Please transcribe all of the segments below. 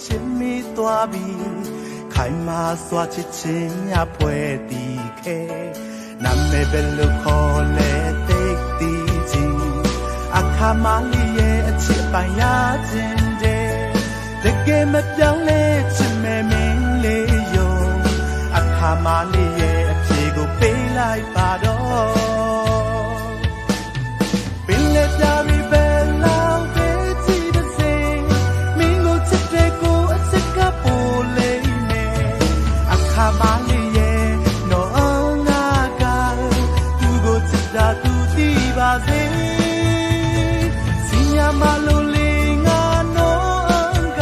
ချစ်မိသွားပြီခိုင်မာစွာချစ်ချင်းများဖွဲ့တည်ခဲ့နာမည်ဘယ်လိုခေါ်လဲသိသိချင်းအခါမလေးရဲ့အချစ်ပိုင်ရခြင်းတဲ့တကယ်မပြောင်းလဲချစ်မဲ့မင်းလေးယုံအခါမလေးရဲ့အဖြေကိုပေးလိုက်ပါတော့ပင်လက်ပြပြီးပဲလောက်တဲ့ချစ်တဲ့စိတ်မင်းကိုချစ်တဲ့ကိုအချစ်ကပိုလေးနဲ့အခါမလေးရဲ့နော်ငါကသူ့ကိုချစ်တာသူသိပါစေစီညာမလို့လေးငါနော်က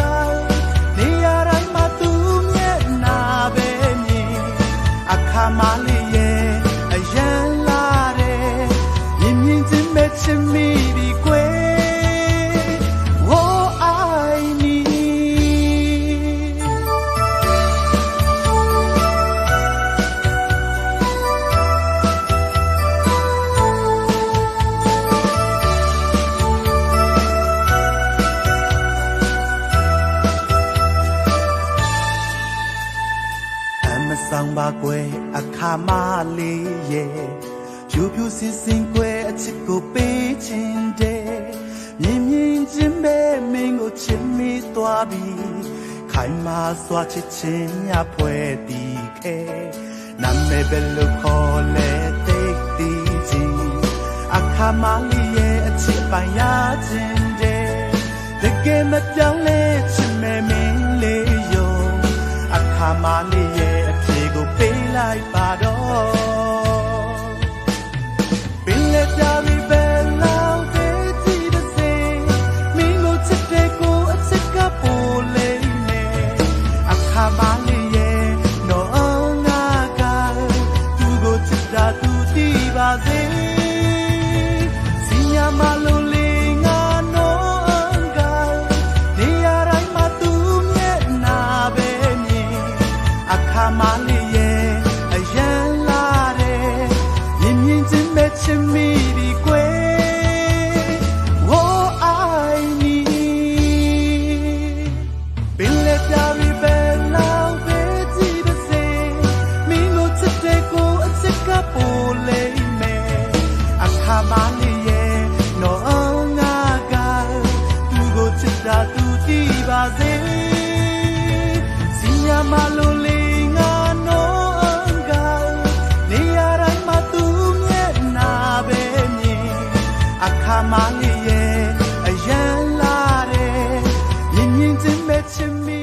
နေရာတိုင်းမှာသူမျက်နှာပဲမြင်အခါမလေးရဲ့အရန်လာတဲ့မြင်မြင်ချင်းပဲချစ်မိပြီကွယ် Oh I need မဆောင်ပါကွယ်အခါမလေးရဲ့ဖြူဖြူစင်စင်ကွယ်အချစ်ကိုပေးခြင်းတဲ့မြင်မြင်ချင်းပဲမင်းကိုချစ်မိသွားပြီခိုင်မာစွာချစ်ချင်းများဖွဲ့တည်ခဲ့နာမည်ဘယ်လိုခေါ်လဲသိသိချင်းအခါမလေးရဲ့အချစ်ပိုင်ရခြင်းတဲ့တကယ်မပြောင်းလဲချစ်မဲ့မင်းလေးယုံအခါမလေးရဲ့အဖြေကိုပေးလိုက်ပါတော့ပင်လက်ပြပြီးပဲလောက်တဲ့ချစ်တဲ့စိတ်မင်းကိုချစ်တဲ့ကိုအချစ်ကပိုလေးနဲ့အခါမလေးရဲ့နော်ငါကသူ့ကိုချစ်တာသူသိပါစေစီညာမလို့လေးငါနော်ကနေရာတိုင်းမှာသူမျက်နှာပဲမြင်အခါမလေးရဲ့အရန်လာတဲ့မြင်မြင်ချင်းပဲချစ်မိပြီကွယ် Oh I need ပင်လက်ပြပြီးပဲလောက်ပဲကြည့်တဲ့စိတ်မင်းကိုချစ်တဲ့ကိုအချစ်ကပိုလေးမယ်အခါမလေးရဲ့နော်ငါကသူ့ကိုချစ်တာသူသိပါစေစီညာမလို့လေးငါနော်ကနေရာတိုင်းမှာသူမျက်နှာပဲမြင်အခါမလေးရဲ့အရန်လာတဲ့မြင်မြင်ချင်းပဲချစ်မိ